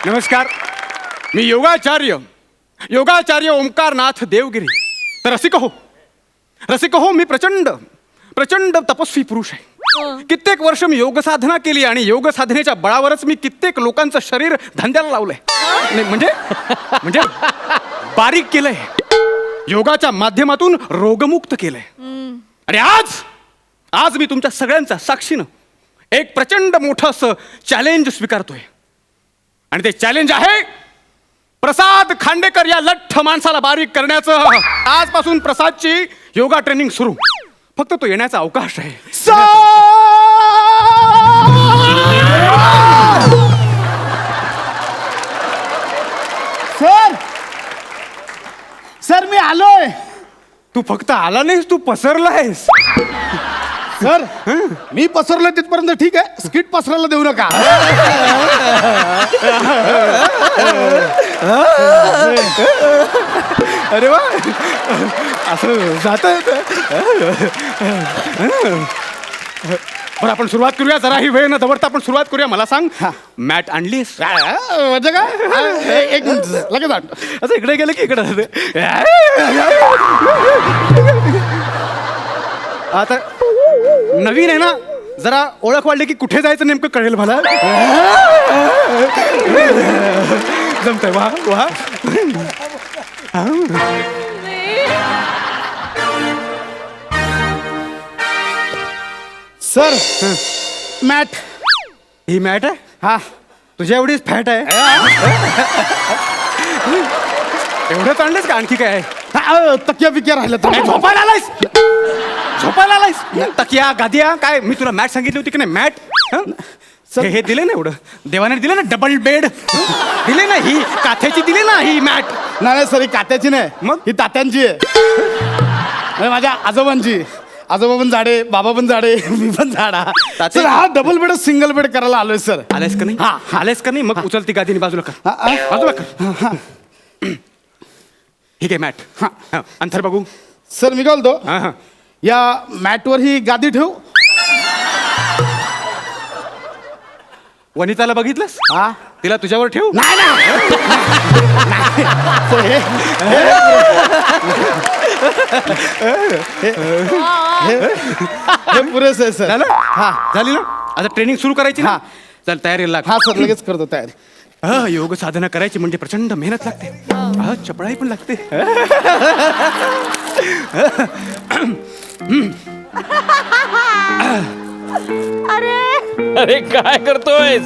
नमस्कार, मी योगाचार्य ओंकारनाथ देवगिरी. तर रसिक हो, मी प्रचंड तपस्वी पुरुष आहे. कित्येक वर्ष मी योग साधना केली आणि योग साधनेच्या बळावरच मी कित्येक लोकांचं शरीर धंद्याला लावलंय. नाही, म्हणजे बारीक केलंय, योगाच्या माध्यमातून रोगमुक्त केलंय. आणि आज मी तुमच्या सगळ्यांचा साक्षीनं एक प्रचंड मोठं असं चॅलेंज स्वीकारतोय. आणि ते चॅलेंज आहे प्रसाद खांडेकर या लठ्ठ माणसाला बारीक करण्याचं. आजपासून प्रसादची योगा ट्रेनिंग सुरू. फक्त तो येण्याचा अवकाश आहे. सर मी आलोय. तू फक्त आला नाहीस, तू पसरलायस. सर मी पसरलो तिथपर्यंत ठीक आहे, स्किट पसरायला देऊ नका. अरे वा, असं जात. बरं, आपण सुरुवात करूया. जरा ही वेळ न दवडता आपण सुरुवात करूया. मला सांग, मॅट आणलीस? म्हणजे काय, एक मिनिट लगेच आण. असं इकडे गेलं की इकडे. आता नवीन आहे ना, जरा ओळख वाढली की कुठे जायचं नेमकं कळेल मला. जमतंय. वा वा. Sir mat. ही मॅट आहे? हा. तुझ्या एवढीच फॅट आहे? एवढंच आणलंस का आणखी काय? तकिया बिकिया राहिलं तर झोपायला आलायस? तकिया गादिया काय? मी तुला मॅट सांगितली होती की नाही? मॅट हे दिले ना, एवढं देवाने दिले ना, डबल बेड दिले ना, ही काथ्याची दिली ना ही मॅट. नाही सर, ही कात्याची नाही, मग ही तात्यांची आहे. माझ्या आजोबांची. आजोबा पण झाडे, बाबा पण झाडे, मी पण झाडा. सर हा डबल बेड सिंगल बेड करायला आलोय सर. आलेस का नाही? हा, आलेस का नाही? मग उचलती गादीने बाजूला कर. बाजूला कर. ठीक आहे, मॅट. हा, अंतर बघू. सर मी काय बोलतो, या मॅटवर ही गादी ठेवू. वनिताला बघितलंस? हा. तिला तुझ्यावर ठेवू? नाही ना. हे पुरेसं आहे सर. झालं? हा, झाली ना. आता ट्रेनिंग सुरू करायची ना. चल, तयारीला लाग. हा सर, लगेच करतो तयारी. योग साधना करायची म्हणजे प्रचंड मेहनत लागते. चपळाई पण लागते. अरे काय करतोय?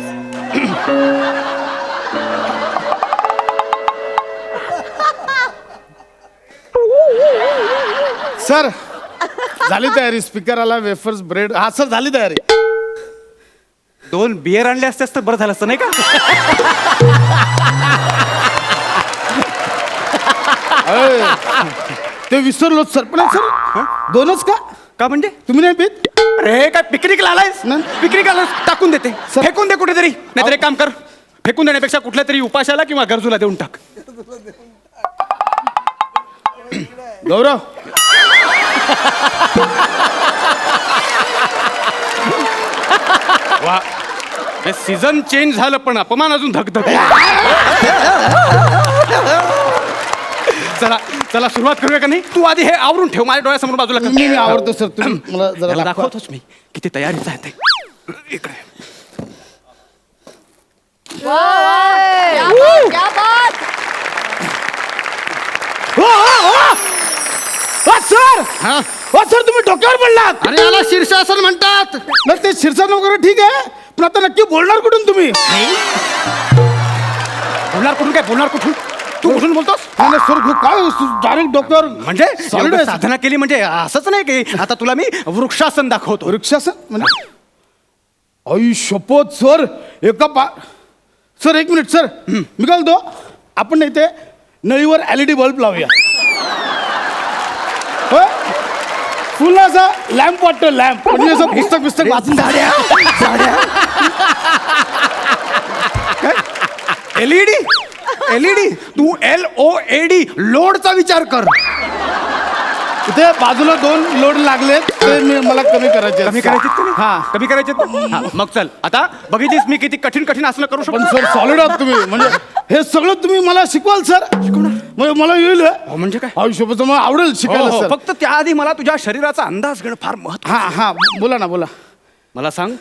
सर झाली तयारी. स्पीकर आला, वेफर्स, ब्रेड. हा सर झाली तयारी. 2 बियर आणले असतेस तर बरं झालं असतं नाही का? ते विसरलो सर. पण सर 2च का? का म्हणजे? तुम्ही नाही पीत? अरे काय पिकनिकला आलायस? पिकनिक आलायस, टाकून देते. फेकून दे कुठेतरी. नाहीतर एक काम कर, फेकून देण्यापेक्षा कुठल्या तरी उपाशाला किंवा गरजूला देऊन टाक. गौरव वा, हे सीझन चेंज झालं पण अपमान अजून धगधग. चला चला, सुरुवात करूया का नाही? तू आधी हे आवरून ठेव, माझ्या डोळ्यासमोर बाजूला कर. मी आवडतो सर. तुम्ही मला जरा दाखवतोच मी किती तयारीच आहे ते. इकडे सर. हा, सर तुम्ही डोक्यावर पडलात. अरे याला शीर्षासन म्हणतात. नाही ते शीर्षासन वगैरे ठीक आहे, पण आता नक्की बोलणार कुठून तुम्ही? बोलणार कुठून? काय बोलणार कुठून? तू कुठून बोलतोस? सर काय डायरेक्ट डोक्यावर म्हणजे साधना केली म्हणजे असंच नाही की आता तुला मी वृक्षासन दाखवतो. वृक्षासन म्हणजे? आई शपथ सर. सर एक मिनिट सर. मी काय बोलतो, आपण इथे नळीवर LED बल्ब लावूया. फुल असा लॅम्प वाटतो, लॅम्प म्हणजे असं पुस्तक वाचून झाल्या. एलईडी तू LOAD लोडचा विचार कर. इथे बाजूला 2 लोड लागलेत ते मला कमी करायचे कमी करायचे तुम्ही हा कमी करायचे मग चल आता बघितलीस मी किती कठीण कठीण आसनं करू पण शकतो. सर सॉलिड आहात तुम्ही म्हणजे हे सगळं तुम्ही मला शिकवाल सर म्हणजे मला येईल म्हणजे काय आयुष्यापासून मला आवडेल शिकायला हो, सर. फक्त त्याआधी मला तुझ्या शरीराचा अंदाज घेणं फार महत्व. हा हा बोला ना बोला मला सांग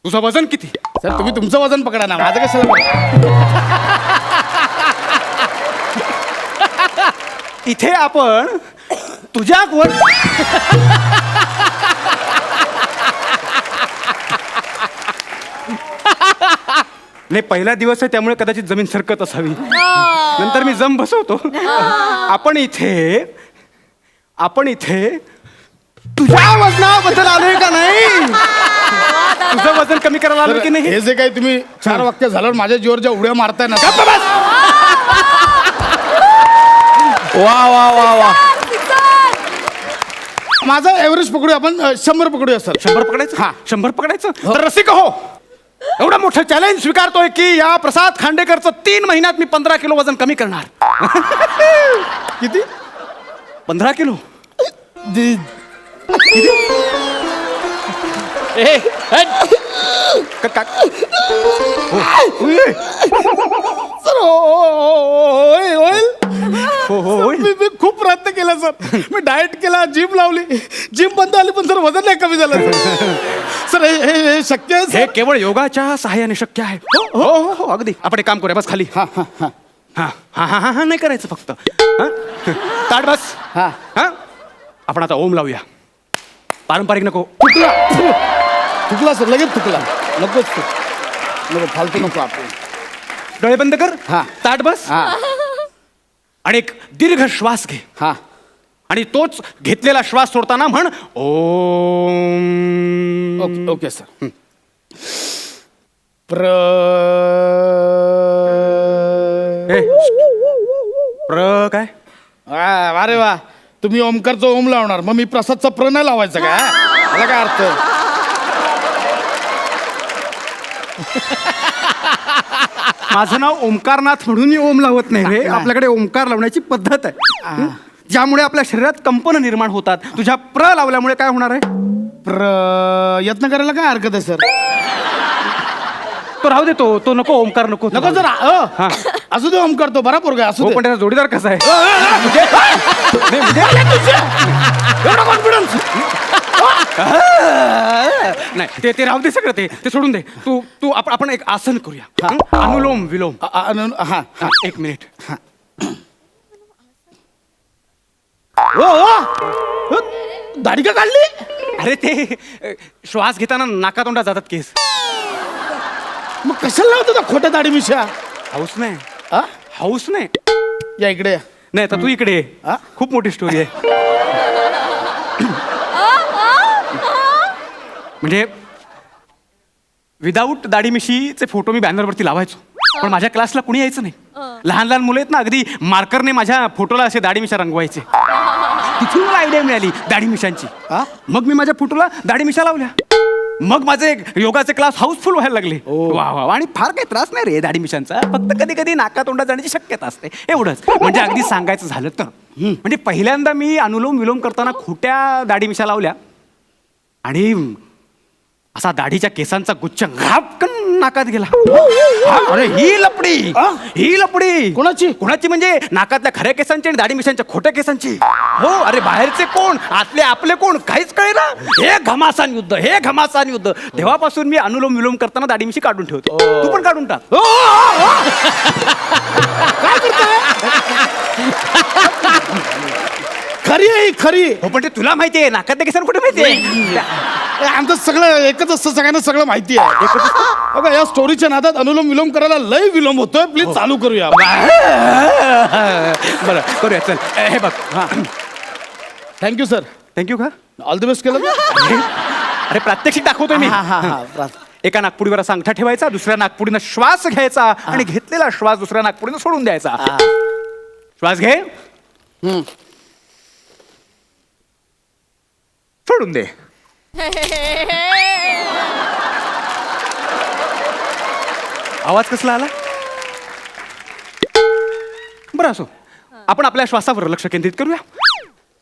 तुझं वजन किती. सर तुम्ही तुमचं वजन पकडा ना माझं कशाला. इथे आपण तुझ्या वर नाही पहिला दिवस आहे त्यामुळे कदाचित जमीन सरकत असावी नंतर मी जम बसवतो. आपण इथे तुझ्या वजनाबद्दल आलोय का नाही. तुझं वजन कमी करायला आलं की नाही. हे जे काही तुम्ही 4 वाक्य झाल्यावर माझ्या जीवर ज्या उड्या मारताय ना गप्प बस. वा वा वा वा माझा एव्हरेज पकडूया आपण 100 पकडूया सर. 100 पकडायचं हा. 100 पकडायचं तर रसिक हो एवढं मोठं चॅलेंज स्वीकारतोय की या प्रसाद खांडेकरचं 3 महिन्यात मी 15 किलो वजन कमी करणार. किती 15 किलो. सर होईल होईल. मी खूप प्रयत्न केला सर. मी डाएट केला जिम लावली जिम बंद आली पण सर वजन नाही कमी झालं सर. हे शक्य आहे हे सर. केवळ योगाच्या सहाय्याने शक्य आहे. हो हो हो अगदी आपण एक काम करूया बस खाली. हा हा हा हा हा हा हा हा नाही करायचं फक्त हा? ताट बस. हा हा आपण आता ओम लावूया. पारंपरिक नको. थुकला सर लगेच थुकला नकोच नको फालतू नको आपण. डोळे बंद कर. हा. ताट बस हा आणि एक दीर्घ श्वास घे हा आणि तोच घेतलेला श्वास सोडताना म्हण ओम. Okay okay sir. ए, काय अरे वा तुम्ही ओमकारचं ओम लावणार मग मी प्रसादचा प्र नाही लावायचा का मला काय अर्थ. माझं नाव ओमकारनाथ म्हणून मी ओम लावत नाही रे. आपल्याकडे ओमकार लावण्याची पद्धत आहे ज्यामुळे आपल्या शरीरात कंपन निर्माण होतात. तुझ्या प्र लावल्यामुळे काय होणार आहे. यत्न करायला काय हरकत आहे सर. तो राहू दे तो नको ओमकार नको नको सर असू दे ओमकार तो बरा पोरगा असू हो दे. पण त्याचा जोडीदार कसा आहे. एवढा कॉन्फिडन्स नाही ते राहू दे सगळं ते सोडून दे. तू आपण एक आसन करूया. अनुलोम विलोम. हा हा, 1 मिनिट. हो दाढी का काढली. अरे ते श्वास घेताना नाकातोंडात जातात केस. मग कशाला लावतो त्या खोट्या दाढी मिशा. हाऊस नाही हा? हाऊस नाही. या इकडे या. नाही तर तू इकडे ये. हा? खूप मोठी स्टोरी आहे. म्हणजे विदाऊट दाढी मिशीचे फोटो मी बॅनरवरती लावायचो पण माझ्या क्लासला कुणी यायचं नाही. लहान लहान मुलं आहेत ना अगदी मार्करने माझ्या फोटोला असे दाढी मिशा रंगवायचे. तिथून मला आयडिया मिळाली दाढी मिशांची. हा? मग मी माझ्या फोटोला दाढी मिशा लावल्या. मग माझे योगाचे क्लास हाऊसफुल व्हायला लागले. वा वा आणि फार काही त्रास नाही रे दाढी मिशांचा. फक्त कधी कधी नाकातोंडात जाण्याची शक्यता असते एवढंच. म्हणजे अगदी सांगायचं झालं तर म्हणजे पहिल्यांदा मी अनुलोम विलोम करताना खोट्या दाढी मिशा लावल्या आणि असा दाढीच्या केसांचा गुच्छ घापकन नाकात गेला. अरे ही लपडी कोणाची म्हणजे नाकातल्या खऱ्या केसांची आणि दाढी मिशांच्या खोट्या केसांची. हो अरे बाहेरचे कोण आतले आपले कोण काहीच कळेना. हे घमासान युद्ध. तेव्हापासून मी अनुलोम विलोम करताना दाढी मिशी काढून ठेवतो. तू पण काढून टाक. काय करताय खरी आहे खरी. हो पण ते तुला माहिती आहे नाकातल्या केसांना कुठे माहिती आहे. आमचं सगळं एकच असतं सगळ्यांना सगळं माहिती आहे. बघा या स्टोरीच्या नादात अनुलोम विलोम करायला लय विलोम होतोय. प्लीज चालू करूया. बरं करूया चल. हे बघ हा थँक्यू सर. थँक्यू का ऑल द बेस्ट केलं का? अरे प्रात्यक्षिक दाखवतोय मी. एका नागपुडीवर असा अंगठा ठेवायचा दुसऱ्या नागपुडीनं श्वास घ्यायचा आणि घेतलेला श्वास दुसऱ्या नागपुडीनं सोडून द्यायचा. श्वास घे सोडून दे. आवाज कसला आला? बरं असो, आपण आपल्या श्वासावर लक्ष केंद्रित करूया.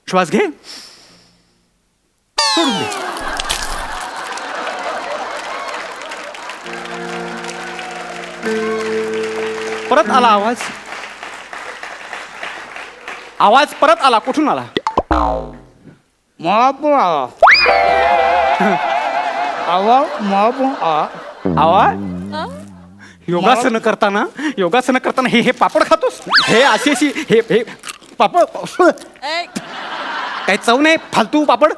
श्वास घे, सोडून दे. परत आला आवाज. आवाज परत आला. कुठून आला? मला पण आवाज योगासनं करताना हे पापड खातोस? हे अशी हे पापड काही चव नाही, फालतू पापड.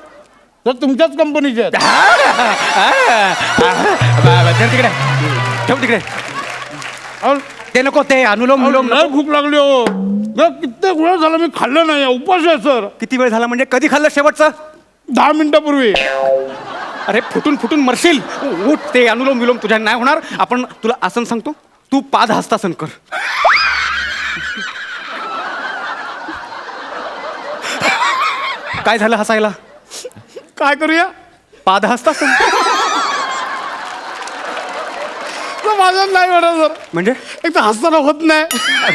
तर तुमच्याच कंपनीचे आहेत. तिकडे ठेव, तिकडे ते नको, ते अनुलोम विलोम लय नको. भूक लागली हो. कित्येक वेळ झाला मी खाल्लं नाही, उपास आहे सर. किती वेळ झाला म्हणजे? कधी खाल्लं शेवटचं? 10 मिनिटापूर्वी. अरे फुटून फुटून मरशील. उठ, ते अनुलोम विलोम तुझ्या नाही होणार. आपण तुला आसन सांगतो, तू पादहस्तासन कर. काय झालं हसायला? काय करूया? पादहस्तासन. माझं नाही होणार सर. म्हणजे एक तर हसताना होत नाही,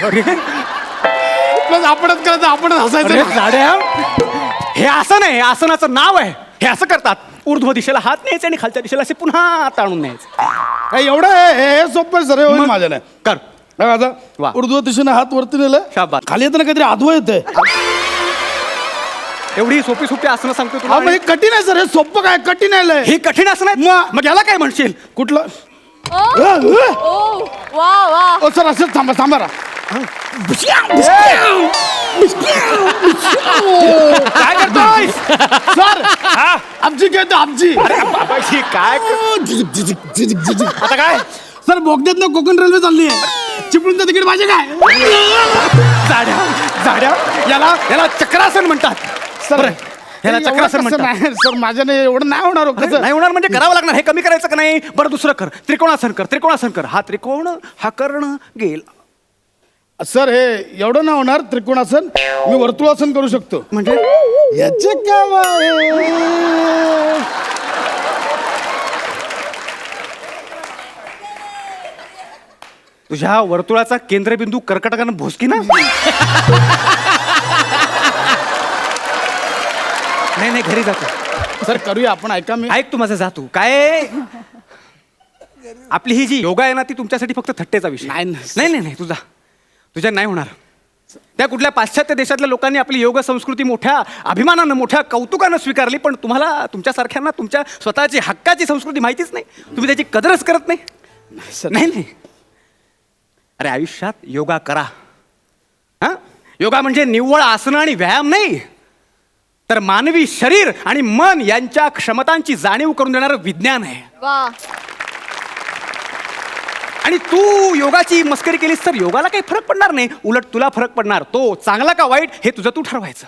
अरे प्लस आपणच करायचं, आपणच अरे हसायचं. जाड्या, हे आसन आहे, आसनाचं नाव आहे. हे असं करतात, ऊर्ध्व दिशेला हात न्यायचे आणि खालच्या दिशेला असे पुन्हा ताणून न्यायचे. एवढं हे सोपं आहे सर. हे होईल माझ्या नाही. कर. आता वा. उर्ध्व दिशेने हात वरती नेलं, शाबास. खाली येताना काहीतरी आधवं येतंय. एवढी सोपी सोपी आसनं सांगतो हा तुला. म्हणजे कठीण आहे सर. हे सोपं काय, कठीण आहे लय. ही कठीण आसन आहे. मग याला काय म्हणशील? कुठलं? वा वा. ओ सर, असंच थांबा थांबा रा. काय करतोय? सर आमची घेतो आमची. बाबाजी, काय आता काय? सर बोगद्यात ना कोकण रेल्वे चालली आहे. चिपळूणचं तिकीट माझे काय? जाड्या जाड्या, याला चक्रासन म्हणतात. सर याला चक्रासन म्हणतात. सर माझ्याने एवढं नाही होणार हो. कसं नाही होणार म्हणजे करावं लागणार. हे कमी करायचं का नाही? बरं दुसरं कर. त्रिकोणासन कर, त्रिकोणासन कर. हा त्रिकोण, हा कर्ण गेल. सर हे एवढं नाही होणार त्रिकोणासन. मी वर्तुळासन करू शकतो. म्हणजे याचे काम आहे. तुझ्या वर्तुळाचा केंद्रबिंदू कर्कटकानं भोसकी ना? नाही घरी जातो. सर करूया आपण. ऐका मी. ऐक, तू माझं जातो. काय आपली ही जी योगा आहे ना, ती तुमच्यासाठी फक्त थट्टेचा विषय. नाही तुझ्या नाही होणार. त्या कुठल्या पाश्चात्य देशातल्या लोकांनी आपली योग संस्कृती मोठ्या अभिमानानं, मोठ्या कौतुकानं स्वीकारली, पण तुम्हाला, तुमच्यासारख्यांना तुमच्या स्वतःची हक्काची संस्कृती माहितीच नाही. तुम्ही त्याची कदरच करत नाही. नाही अरे आयुष्यात योगा करा. हा, योगा म्हणजे निव्वळ आसनं आणि व्यायाम नाही, तर मानवी शरीर आणि मन यांच्या क्षमतांची जाणीव करून देणारं विज्ञान आहे. वा. आणि तू योगाची मस्करी केलीस तर योगाला काही फरक पडणार नाही. उलट तुला फरक पडणार. तो चांगला का वाईट हे तुझं तू ठरवायचं.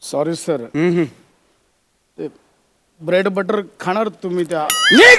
Sorry sir. ते ब्रेड बटर खाणार तुम्ही त्या. निघ!